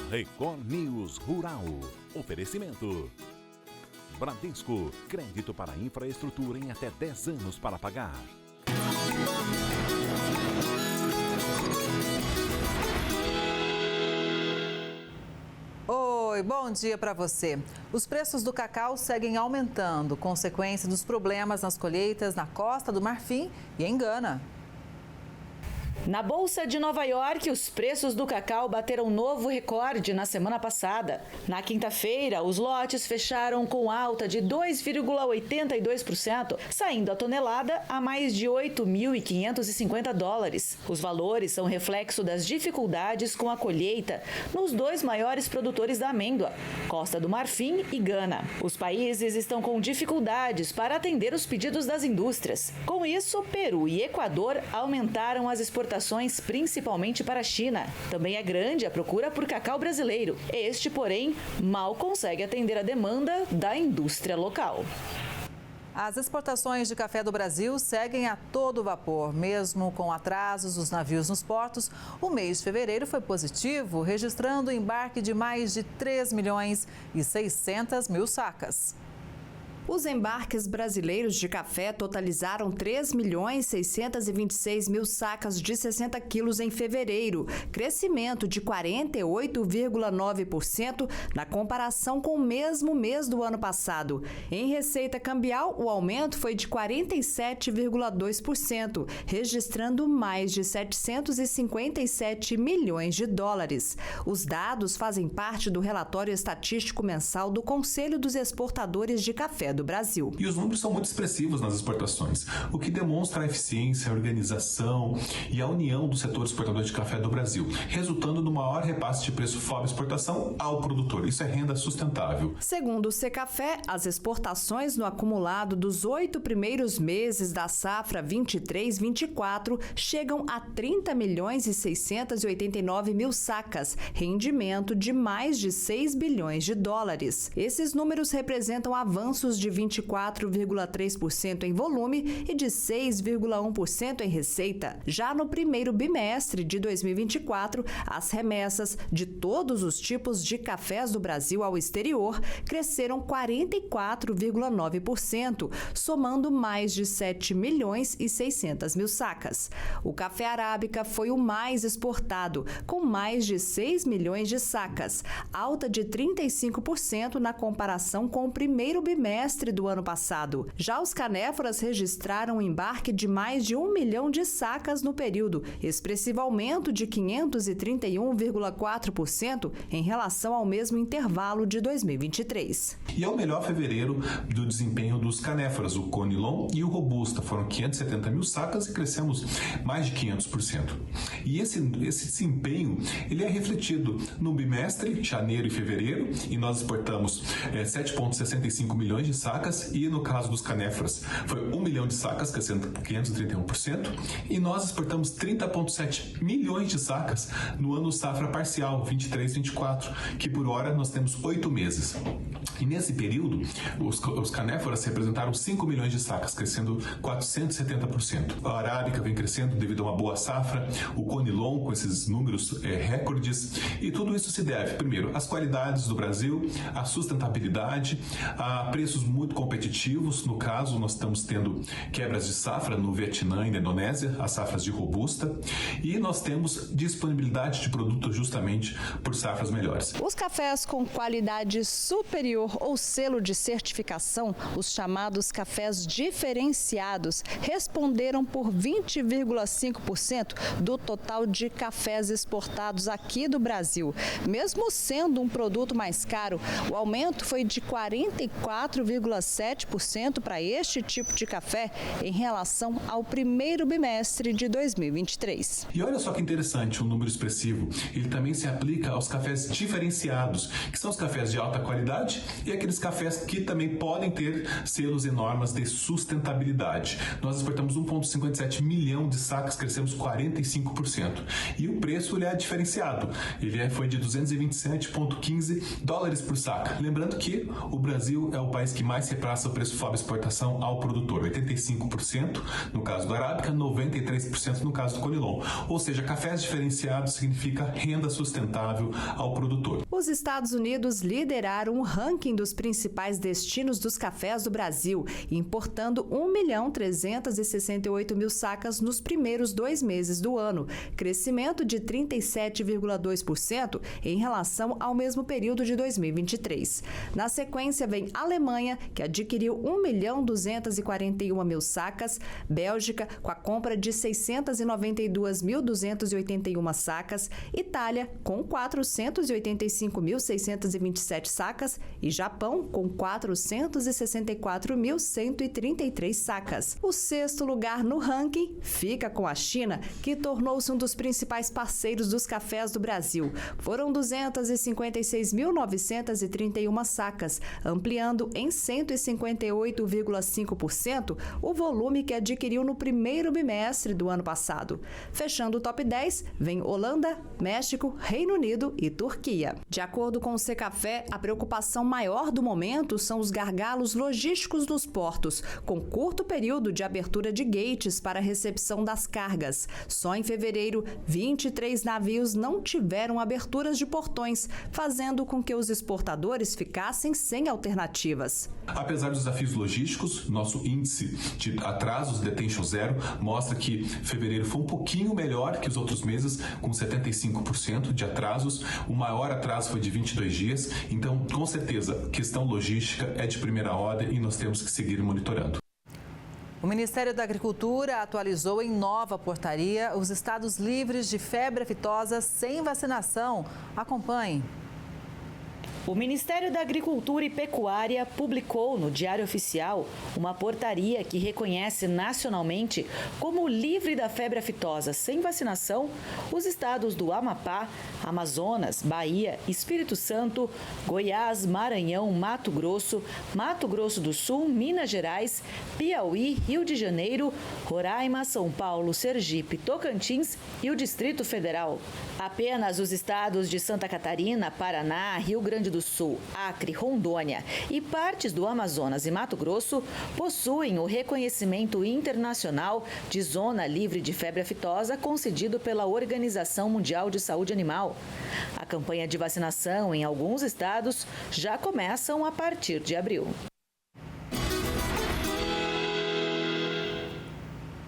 Record News Rural. Oferecimento. Bradesco. Crédito para infraestrutura em até 10 anos para pagar. Oi, bom dia para você. Os preços do cacau seguem aumentando, consequência dos problemas nas colheitas na Costa do Marfim e em Gana. Na Bolsa de Nova York, os preços do cacau bateram novo recorde na semana passada. Na quinta-feira, os lotes fecharam com alta de 2,82%, saindo a tonelada a mais de 8.550 dólares. Os valores são reflexo das dificuldades com a colheita nos dois maiores produtores da amêndoa, Costa do Marfim e Gana. Os países estão com dificuldades para atender os pedidos das indústrias. Com isso, Peru e Equador aumentaram as exportações, principalmente para a China. Também é grande a procura por cacau brasileiro. Este, porém, mal consegue atender a demanda da indústria local. As exportações de café do Brasil seguem a todo vapor. Mesmo com atrasos dos navios nos portos, o mês de fevereiro foi positivo, registrando o embarque de mais de 3.600.000 sacas. Os embarques brasileiros de café totalizaram 3.626.000 sacas de 60 quilos em fevereiro, crescimento de 48,9% na comparação com o mesmo mês do ano passado. Em receita cambial, o aumento foi de 47,2%, registrando mais de 757 milhões de dólares. Os dados fazem parte do relatório estatístico mensal do Conselho dos Exportadores de Café do Brasil. E os números são muito expressivos nas exportações, o que demonstra a eficiência, a organização e a união do setor exportador de café do Brasil, resultando no maior repasse de preço FOB exportação ao produtor. Isso é renda sustentável. Segundo o Secafé, as exportações no acumulado dos 8 primeiros meses da safra 23-24 chegam a 30.689.000 sacas, rendimento de mais de 6 bilhões de dólares. Esses números representam avanços de 24,3% em volume e de 6,1% em receita. Já no primeiro bimestre de 2024, as remessas de todos os tipos de cafés do Brasil ao exterior cresceram 44,9%, somando mais de 7.600.000 sacas. O café arábica foi o mais exportado, com mais de 6 milhões de sacas, alta de 35% na comparação com o primeiro bimestre do ano passado. Já os canéforas registraram um embarque de mais de 1 milhão de sacas no período, expressivo aumento de 531,4% em relação ao mesmo intervalo de 2023. E é o melhor fevereiro do desempenho dos canéforas, o Conilon e o Robusta. Foram 570.000 sacas e crescemos mais de 500%. E esse desempenho ele é refletido no bimestre, janeiro e fevereiro, e nós exportamos 7,65 milhões de sacas, e no caso dos canéforas foi 1 milhão de sacas, crescendo 531%, e nós exportamos 30,7 milhões de sacas no ano safra parcial 23-24, que por hora nós temos 8 meses. E nesse período, os canéforas representaram 5 milhões de sacas, crescendo 470%. A arábica vem crescendo devido a uma boa safra, o Conilon com esses números recordes, e tudo isso se deve, primeiro, às qualidades do Brasil, à sustentabilidade, a preços muito competitivos. No caso, nós estamos tendo quebras de safra no Vietnã e na Indonésia, as safras de Robusta, e nós temos disponibilidade de produtos justamente por safras melhores. Os cafés com qualidade superior ou selo de certificação, os chamados cafés diferenciados, responderam por 20,5% do total de cafés exportados aqui do Brasil. Mesmo sendo um produto mais caro, o aumento foi de 44,7% para este tipo de café em relação ao primeiro bimestre de 2023. E olha só que interessante, um número expressivo. Ele também se aplica aos cafés diferenciados, que são os cafés de alta qualidade e aqueles cafés que também podem ter selos e normas de sustentabilidade. Nós exportamos 1,57 milhão de sacas, crescemos 45%. E o preço ele é diferenciado. Foi de 227,15 dólares por saca. Lembrando que o Brasil é o país que mais repassa o preço FOB exportação ao produtor, 85% no caso do Arábica, 93% no caso do Conilon. Ou seja, cafés diferenciados significa renda sustentável ao produtor. Os Estados Unidos lideraram o ranking dos principais destinos dos cafés do Brasil, importando 1.368.000 sacas nos primeiros 2 meses do ano, crescimento de 37,2% em relação ao mesmo período de 2023. Na sequência vem a Alemanha, que adquiriu 1.241.000 sacas, Bélgica, com a compra de 692.281 sacas, Itália, com 485.627 sacas e Japão, com 464.133 sacas. O 6º lugar no ranking fica com a China, que tornou-se um dos principais parceiros dos cafés do Brasil. Foram 256.931 sacas, ampliando em 158,5% o volume que adquiriu no primeiro bimestre do ano passado. Fechando o top 10, vem Holanda, México, Reino Unido e Turquia. De acordo com o Secafé, a preocupação maior do momento são os gargalos logísticos nos portos, com curto período de abertura de gates para a recepção das cargas. Só em fevereiro, 23 navios não tiveram aberturas de portões, fazendo com que os exportadores ficassem sem alternativas. Apesar dos desafios logísticos, nosso índice de atrasos, detention zero, mostra que fevereiro foi um pouquinho melhor que os outros meses, com 75% de atrasos. O maior atraso foi de 22 dias. Então, com certeza, questão logística é de primeira ordem e nós temos que seguir monitorando. O Ministério da Agricultura atualizou em nova portaria os estados livres de febre aftosa sem vacinação. Acompanhe. O Ministério da Agricultura e Pecuária publicou no Diário Oficial uma portaria que reconhece nacionalmente como livre da febre aftosa sem vacinação os estados do Amapá, Amazonas, Bahia, Espírito Santo, Goiás, Maranhão, Mato Grosso do Sul, Minas Gerais, Piauí, Rio de Janeiro, Roraima, São Paulo, Sergipe, Tocantins e o Distrito Federal. Apenas os estados de Santa Catarina, Paraná, Rio Grande do Sul, Acre, Rondônia e partes do Amazonas e Mato Grosso possuem o reconhecimento internacional de zona livre de febre aftosa concedido pela Organização Mundial de Saúde Animal. A campanha de vacinação em alguns estados já começam a partir de abril.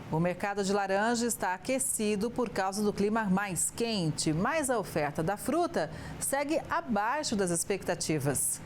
O mercado de laranja está aquecido por causa do clima mais quente, mas a oferta da fruta segue abaixo das expectativas.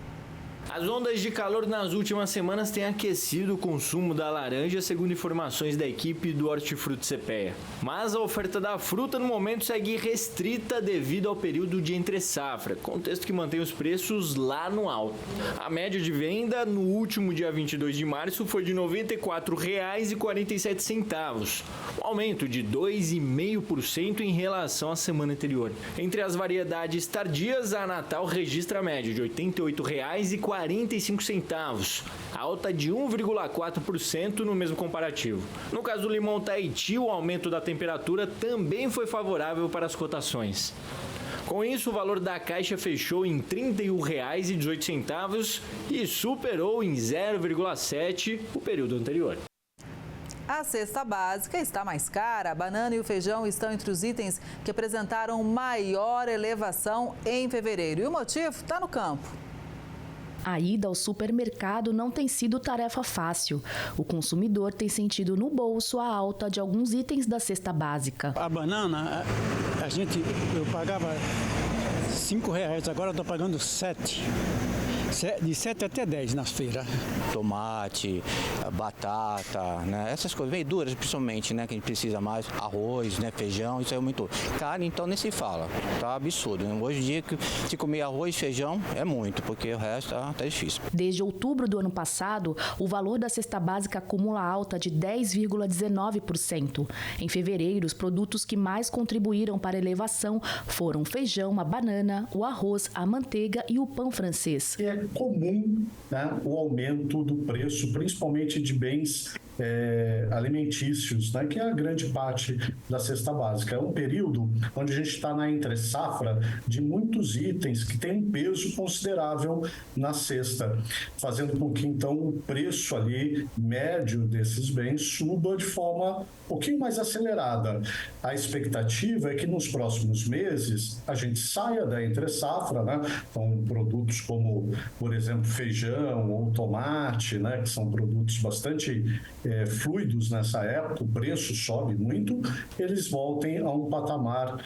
As ondas de calor nas últimas semanas têm aquecido o consumo da laranja, segundo informações da equipe do Hortifruti CPEA. Mas a oferta da fruta no momento segue restrita devido ao período de entre-safra, contexto que mantém os preços lá no alto. A média de venda no último dia 22 de março foi de R$ 94,47, um aumento de 2,5% em relação à semana anterior. Entre as variedades tardias, a Natal registra a média de R$ 88,45, alta de 1,4% no mesmo comparativo. No caso do limão Tahiti, o aumento da temperatura também foi favorável para as cotações. Com isso, o valor da caixa fechou em R$ 31,18 e superou em 0,7% o período anterior. A cesta básica está mais cara. A banana e o feijão estão entre os itens que apresentaram maior elevação em fevereiro. E o motivo está no campo. A ida ao supermercado não tem sido tarefa fácil. O consumidor tem sentido no bolso a alta de alguns itens da cesta básica. A banana, eu pagava R$5, agora eu estou pagando 7. De 7 até 10 nas feiras. Tomate, batata, né? Essas coisas, verduras principalmente, né? Que a gente precisa mais, arroz, né? Feijão, isso aí aumentou. Carne, então, nem se fala, tá absurdo, né? Hoje em dia, se comer arroz e feijão, é muito, porque o resto tá difícil. Desde outubro do ano passado, o valor da cesta básica acumula alta de 10,19%. Em fevereiro, os produtos que mais contribuíram para a elevação foram o feijão, a banana, o arroz, a manteiga e o pão francês. É comum, né, o aumento do preço, principalmente de bens alimentícios, né, que é a grande parte da cesta básica. É um período onde a gente está na entre-safra de muitos itens que têm um peso considerável na cesta, fazendo com que, então, o preço ali médio desses bens suba de forma um pouquinho mais acelerada. A expectativa é que nos próximos meses a gente saia da entre-safra, né? Então, produtos como, por exemplo, feijão ou tomate, né, que são produtos bastante fluidos nessa época, o preço sobe muito, eles voltem a um patamar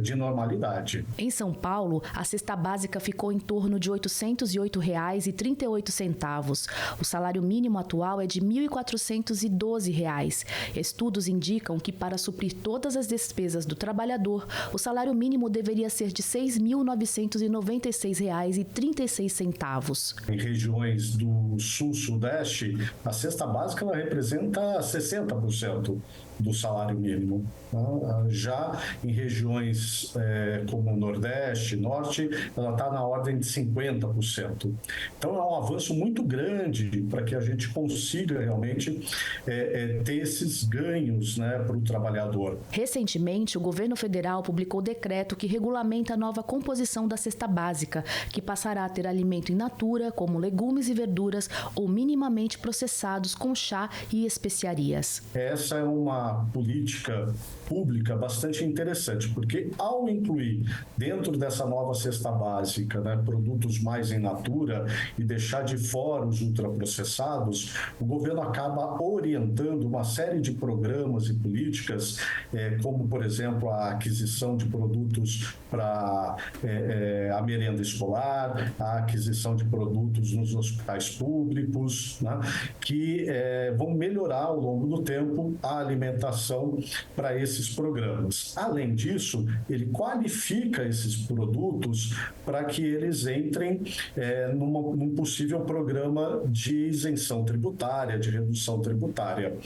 de normalidade. Em São Paulo, a cesta básica ficou em torno de R$ 808,38. O salário mínimo atual é de R$ 1.412. Estudos indicam que, para suprir todas as despesas do trabalhador, o salário mínimo deveria ser de R$ 6.996,36. Em regiões do sul-sudeste, a cesta básica ela representa 60% do salário mínimo. Já em regiões como o Nordeste, Norte, ela está na ordem de 50%. Então, é um avanço muito grande para que a gente consiga realmente ter esses ganhos, né, para o trabalhador. Recentemente, o governo federal publicou decreto que regulamenta a nova composição da cesta básica, que passará a ter alimento in natura, como legumes e verduras, ou minimamente processados com chá e especiarias. Essa é uma política pública bastante interessante, porque ao incluir dentro dessa nova cesta básica, né, produtos mais in natura e deixar de fora os ultraprocessados, o governo acaba orientando uma série de programas e políticas, como, por exemplo, a aquisição de produtos para a merenda escolar, a aquisição de produtos nos hospitais públicos, né, que vão melhorar ao longo do tempo a alimentação para esses programas. Além disso, ele qualifica esses produtos para que eles entrem num possível programa de isenção tributária, de redução tributária.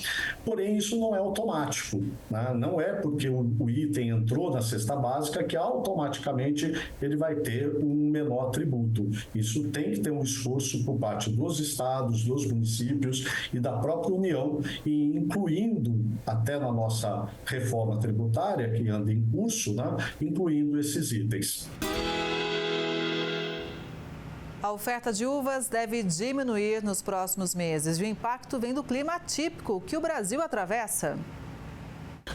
Porém, isso não é automático, né? Não é porque o item entrou na cesta básica que automaticamente ele vai ter um menor tributo. Isso tem que ter um esforço por parte dos estados, dos municípios e da própria União, e incluindo até na nossa reforma tributária, que anda em curso, né, incluindo esses itens. A oferta de uvas deve diminuir nos próximos meses. E o impacto vem do clima atípico que o Brasil atravessa.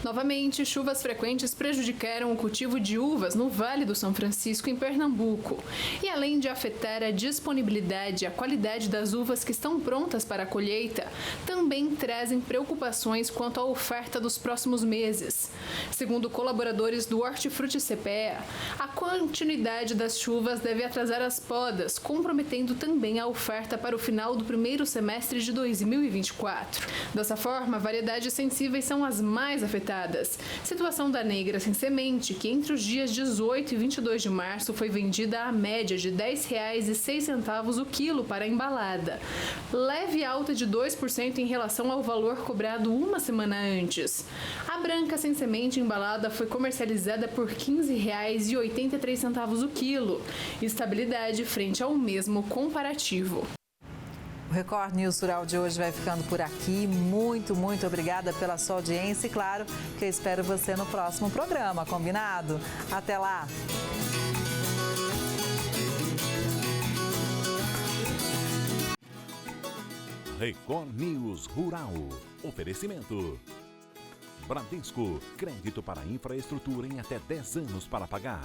Novamente, chuvas frequentes prejudicaram o cultivo de uvas no Vale do São Francisco, em Pernambuco. E além de afetar a disponibilidade e a qualidade das uvas que estão prontas para a colheita, também trazem preocupações quanto à oferta dos próximos meses. Segundo colaboradores do Hortifruti CPEA, a continuidade das chuvas deve atrasar as podas, comprometendo também a oferta para o final do primeiro semestre de 2024. Dessa forma, variedades sensíveis são as mais afetadas. Situação da negra sem semente, que entre os dias 18 e 22 de março foi vendida à média de R$ 10,06 o quilo para a embalada. Leve alta de 2% em relação ao valor cobrado uma semana antes. A branca sem semente embalada foi comercializada por R$ 15,83 o quilo. Estabilidade frente ao mesmo comparativo. O Record News Rural de hoje vai ficando por aqui. Muito obrigada pela sua audiência e, claro, que eu espero você no próximo programa, combinado? Até lá! Record News Rural. Oferecimento. Bradesco. Crédito para infraestrutura em até 10 anos para pagar.